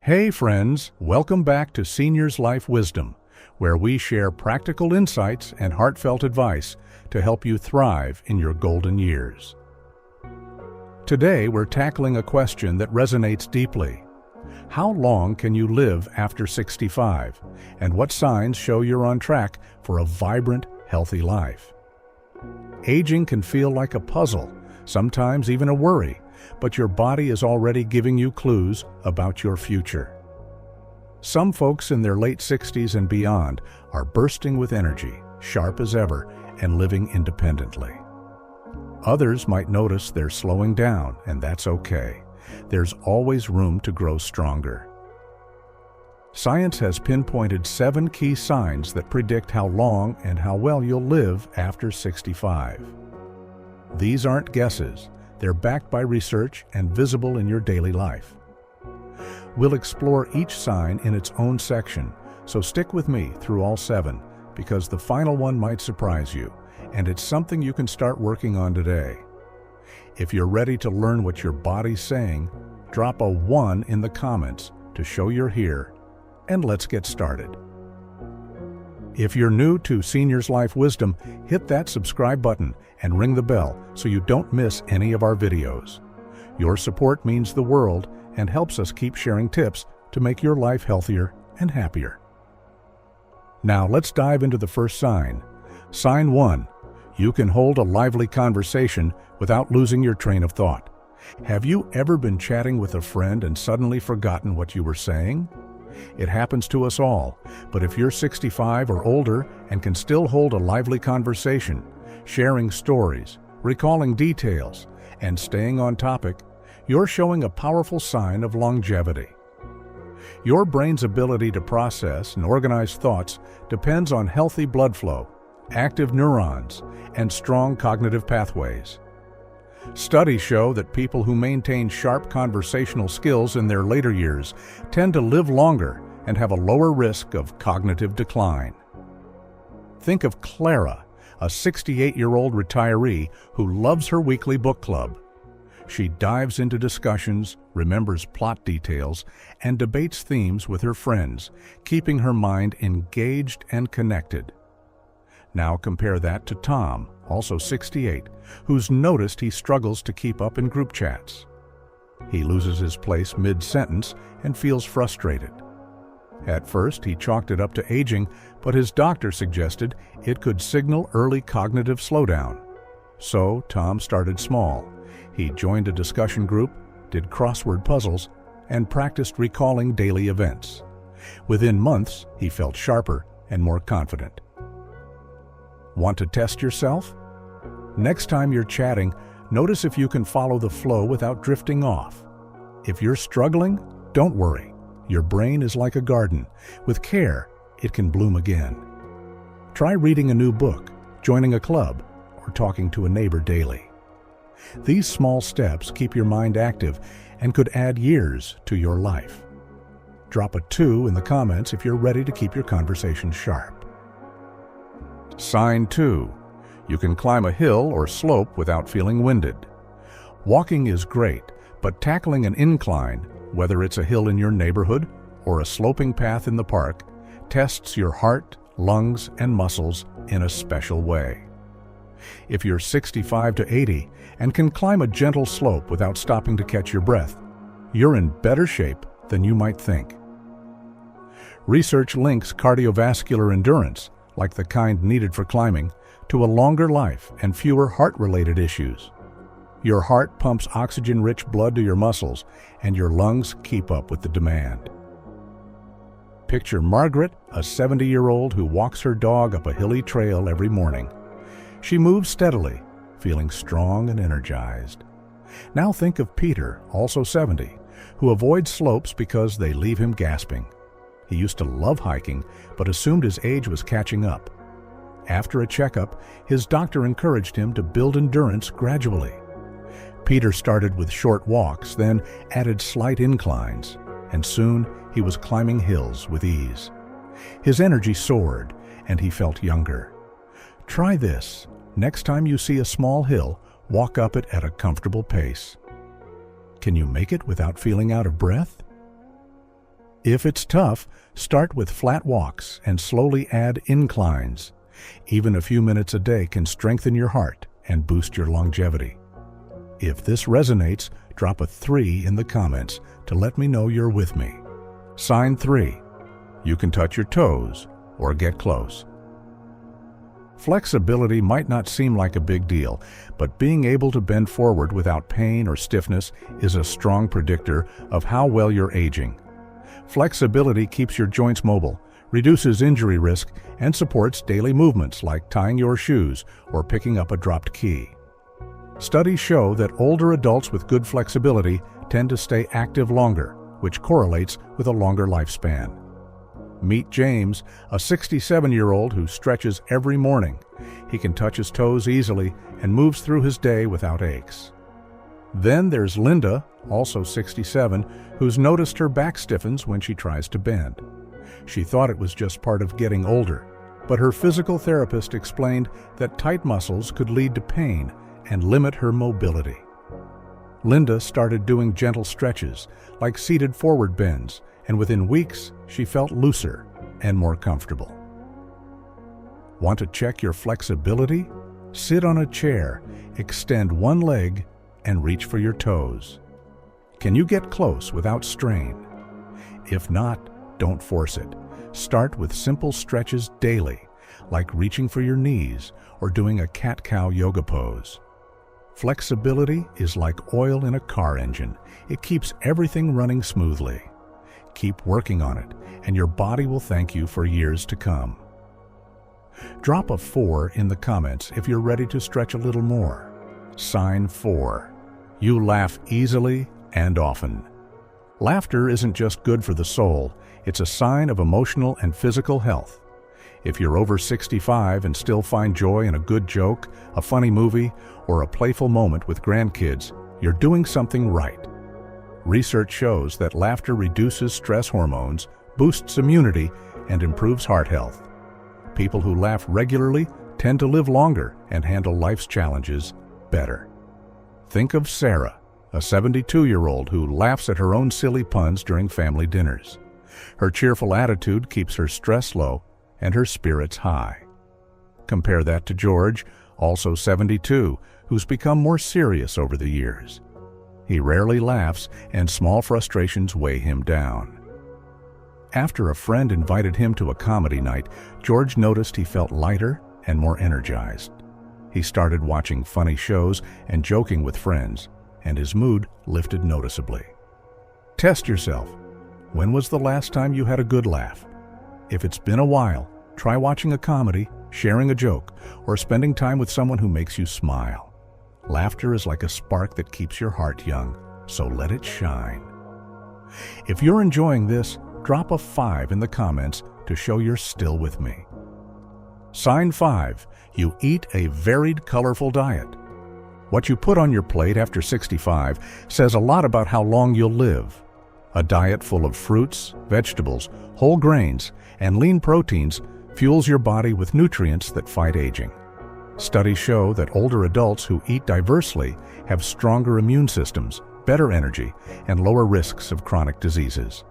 Hey friends, welcome back to Seniors Life Wisdom, where we share practical insights and heartfelt advice to help you thrive in your golden years. Today we're tackling a question that resonates deeply. How long can you live after 65? And what signs show you're on track for a vibrant, healthy life? Aging can feel like a puzzle, sometimes even a worry, but your body is already giving you clues about your future. Some folks in their late 60s and beyond are bursting with energy, sharp as ever, and living independently. Others might notice they're slowing down, and that's okay. There's always room to grow stronger. Science has pinpointed 7 key signs that predict how long and how well you'll live after 65. These aren't guesses. They're backed by research and visible in your daily life. We'll explore each sign in its own section, so stick with me through all 7, because the final one might surprise you, and it's something you can start working on today. If you're ready to learn what your body's saying, drop a 1 in the comments to show you're here, and let's get started. If you're new to Seniors Life Wisdom, hit that subscribe button and ring the bell so you don't miss any of our videos. Your support means the world and helps us keep sharing tips to make your life healthier and happier. Now let's dive into the first sign. Sign 1. You can hold a lively conversation without losing your train of thought. Have you ever been chatting with a friend and suddenly forgotten what you were saying? It happens to us all, but if you're 65 or older and can still hold a lively conversation, sharing stories, recalling details, and staying on topic, you're showing a powerful sign of longevity. Your brain's ability to process and organize thoughts depends on healthy blood flow, active neurons, and strong cognitive pathways. Studies show that people who maintain sharp conversational skills in their later years tend to live longer and have a lower risk of cognitive decline. Think of Clara, a 68-year-old retiree who loves her weekly book club. She dives into discussions, remembers plot details, and debates themes with her friends, keeping her mind engaged and connected. Now compare that to Tom, also 68, who's noticed he struggles to keep up in group chats. He loses his place mid-sentence and feels frustrated. At first, he chalked it up to aging, but his doctor suggested it could signal early cognitive slowdown. So Tom started small. He joined a discussion group, did crossword puzzles, and practiced recalling daily events. Within months, he felt sharper and more confident. Want to test yourself? Next time you're chatting, notice if you can follow the flow without drifting off. If you're struggling, don't worry. Your brain is like a garden. With care, it can bloom again. Try reading a new book, joining a club, or talking to a neighbor daily. These small steps keep your mind active and could add years to your life. Drop a 2 in the comments if you're ready to keep your conversation sharp. Sign 2. You can climb a hill or slope without feeling winded. Walking is great, but tackling an incline, whether it's a hill in your neighborhood or a sloping path in the park, tests your heart, lungs, and muscles in a special way. If you're 65 to 80 and can climb a gentle slope without stopping to catch your breath, you're in better shape than you might think. Research links cardiovascular endurance, like the kind needed for climbing, to a longer life and fewer heart-related issues. Your heart pumps oxygen-rich blood to your muscles, and your lungs keep up with the demand. Picture Margaret, a 70-year-old who walks her dog up a hilly trail every morning. She moves steadily, feeling strong and energized. Now think of Peter, also 70, who avoids slopes because they leave him gasping. He used to love hiking, but assumed his age was catching up. After a checkup, his doctor encouraged him to build endurance gradually. Peter started with short walks, then added slight inclines, and soon he was climbing hills with ease. His energy soared, and he felt younger. Try this. Next time you see a small hill, walk up it at a comfortable pace. Can you make it without feeling out of breath? If it's tough, start with flat walks and slowly add inclines. Even a few minutes a day can strengthen your heart and boost your longevity. If this resonates, drop a 3 in the comments to let me know you're with me. Sign 3. You can touch your toes or get close. Flexibility might not seem like a big deal, but being able to bend forward without pain or stiffness is a strong predictor of how well you're aging. Flexibility keeps your joints mobile, reduces injury risk, and supports daily movements like tying your shoes or picking up a dropped key. Studies show that older adults with good flexibility tend to stay active longer, which correlates with a longer lifespan. Meet James, a 67-year-old who stretches every morning. He can touch his toes easily and moves through his day without aches. Then there's Linda, also 67, who's noticed her back stiffens when she tries to bend. She thought it was just part of getting older, but her physical therapist explained that tight muscles could lead to pain and limit her mobility. Linda started doing gentle stretches, like seated forward bends, and within weeks, she felt looser and more comfortable. Want to check your flexibility? Sit on a chair, extend one leg, and reach for your toes. Can you get close without strain? If not, don't force it. Start with simple stretches daily, like reaching for your knees or doing a cat-cow yoga pose. Flexibility is like oil in a car engine. It keeps everything running smoothly. Keep working on it, and your body will thank you for years to come. Drop a 4 in the comments if you're ready to stretch a little more. Sign 4. You laugh easily and often. Laughter isn't just good for the soul, it's a sign of emotional and physical health. If you're over 65 and still find joy in a good joke, a funny movie, or a playful moment with grandkids, you're doing something right. Research shows that laughter reduces stress hormones, boosts immunity, and improves heart health. People who laugh regularly tend to live longer and handle life's challenges better. Think of Sarah, a 72-year-old who laughs at her own silly puns during family dinners. Her cheerful attitude keeps her stress low and her spirits high. Compare that to George, also 72, who's become more serious over the years. He rarely laughs, and small frustrations weigh him down. After a friend invited him to a comedy night, George noticed he felt lighter and more energized. He started watching funny shows and joking with friends, and his mood lifted noticeably. Test yourself. When was the last time you had a good laugh? If it's been a while, try watching a comedy, sharing a joke, or spending time with someone who makes you smile. Laughter is like a spark that keeps your heart young, so let it shine. If you're enjoying this, drop a 5 in the comments to show you're still with me. Sign 5. You eat a varied, colorful diet. What you put on your plate after 65 says a lot about how long you'll live. A diet full of fruits, vegetables, whole grains, and lean proteins fuels your body with nutrients that fight aging. Studies show that older adults who eat diversely have stronger immune systems, better energy, and lower risks of chronic diseases.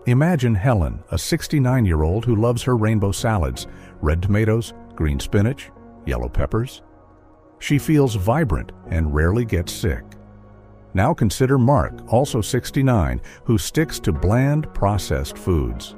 Imagine Helen, a 69-year-old who loves her rainbow salads, red tomatoes, green spinach, yellow peppers. She feels vibrant and rarely gets sick. Now consider Mark, also 69, who sticks to bland, processed foods.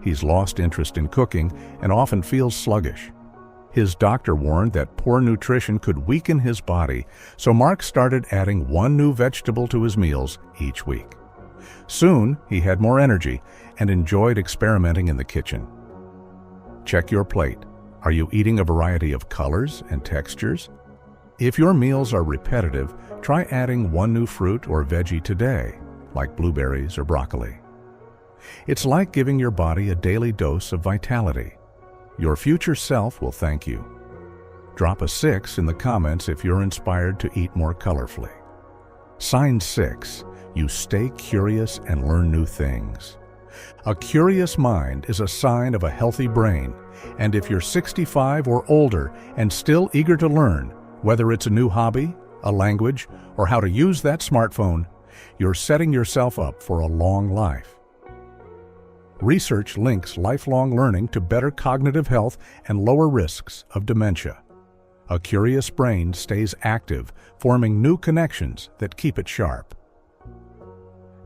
He's lost interest in cooking and often feels sluggish. His doctor warned that poor nutrition could weaken his body, so Mark started adding one new vegetable to his meals each week. Soon, he had more energy and enjoyed experimenting in the kitchen. Check your plate. Are you eating a variety of colors and textures? If your meals are repetitive, try adding one new fruit or veggie today, like blueberries or broccoli. It's like giving your body a daily dose of vitality. Your future self will thank you. Drop a 6 in the comments if you're inspired to eat more colorfully. Sign 6. You stay curious and learn new things. A curious mind is a sign of a healthy brain, and if you're 65 or older and still eager to learn, whether it's a new hobby, a language, or how to use that smartphone, you're setting yourself up for a long life. Research links lifelong learning to better cognitive health and lower risks of dementia. A curious brain stays active, forming new connections that keep it sharp.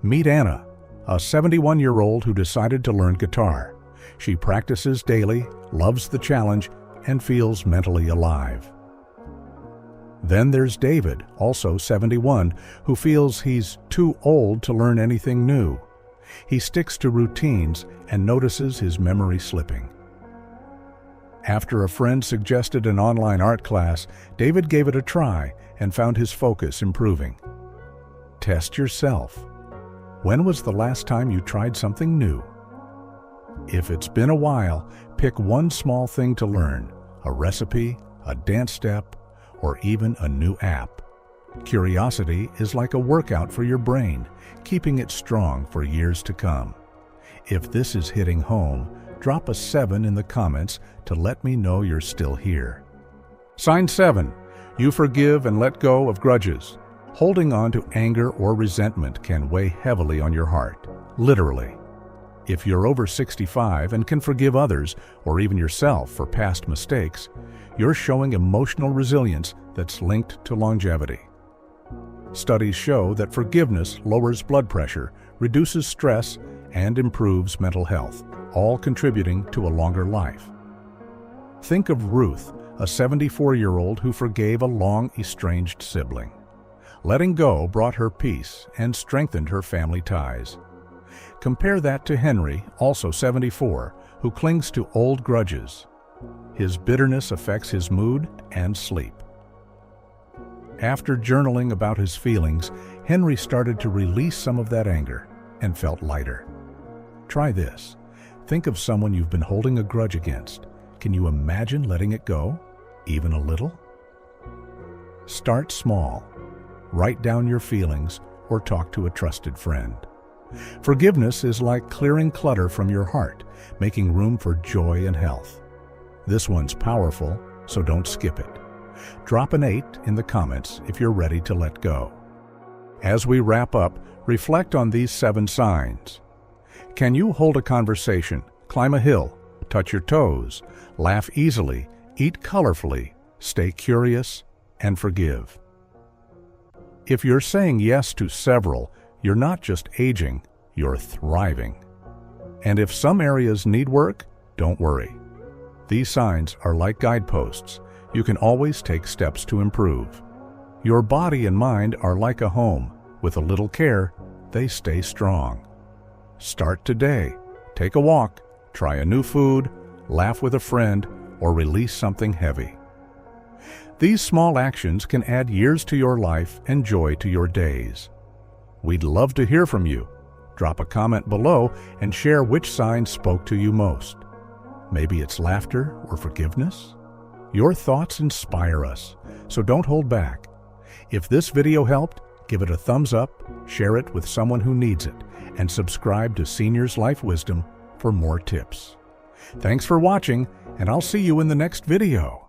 Meet Anna, a 71-year-old who decided to learn guitar. She practices daily, loves the challenge, and feels mentally alive. Then there's David, also 71, who feels he's too old to learn anything new. He sticks to routines and notices his memory slipping. After a friend suggested an online art class, David gave it a try and found his focus improving. Test yourself. When was the last time you tried something new? If it's been a while, pick one small thing to learn, a recipe, a dance step, or even a new app. Curiosity is like a workout for your brain, keeping it strong for years to come. If this is hitting home, drop a 7 in the comments to let me know you're still here. Sign 7. You forgive and let go of grudges. Holding on to anger or resentment can weigh heavily on your heart, literally. If you're over 65 and can forgive others, or even yourself, for past mistakes, you're showing emotional resilience that's linked to longevity. Studies show that forgiveness lowers blood pressure, reduces stress, and improves mental health, all contributing to a longer life. Think of Ruth, a 74-year-old who forgave a long-estranged sibling. Letting go brought her peace and strengthened her family ties. Compare that to Henry, also 74, who clings to old grudges. His bitterness affects his mood and sleep. After journaling about his feelings, Henry started to release some of that anger and felt lighter. Try this. Think of someone you've been holding a grudge against. Can you imagine letting it go, even a little? Start small. Write down your feelings or talk to a trusted friend. Forgiveness is like clearing clutter from your heart, making room for joy and health. This one's powerful, so don't skip it. Drop an 8 in the comments if you're ready to let go. As we wrap up, reflect on these 7 signs. Can you hold a conversation, climb a hill, touch your toes, laugh easily, eat colorfully, stay curious, and forgive? If you're saying yes to several, you're not just aging, you're thriving. And if some areas need work, don't worry. These signs are like guideposts. You can always take steps to improve. Your body and mind are like a home. With a little care, they stay strong. Start today. Take a walk, try a new food, laugh with a friend, or release something heavy. These small actions can add years to your life and joy to your days. We'd love to hear from you. Drop a comment below and share which sign spoke to you most. Maybe it's laughter or forgiveness? Your thoughts inspire us, so don't hold back. If this video helped, give it a thumbs up, share it with someone who needs it, and subscribe to Seniors Life Wisdom for more tips. Thanks for watching, and I'll see you in the next video.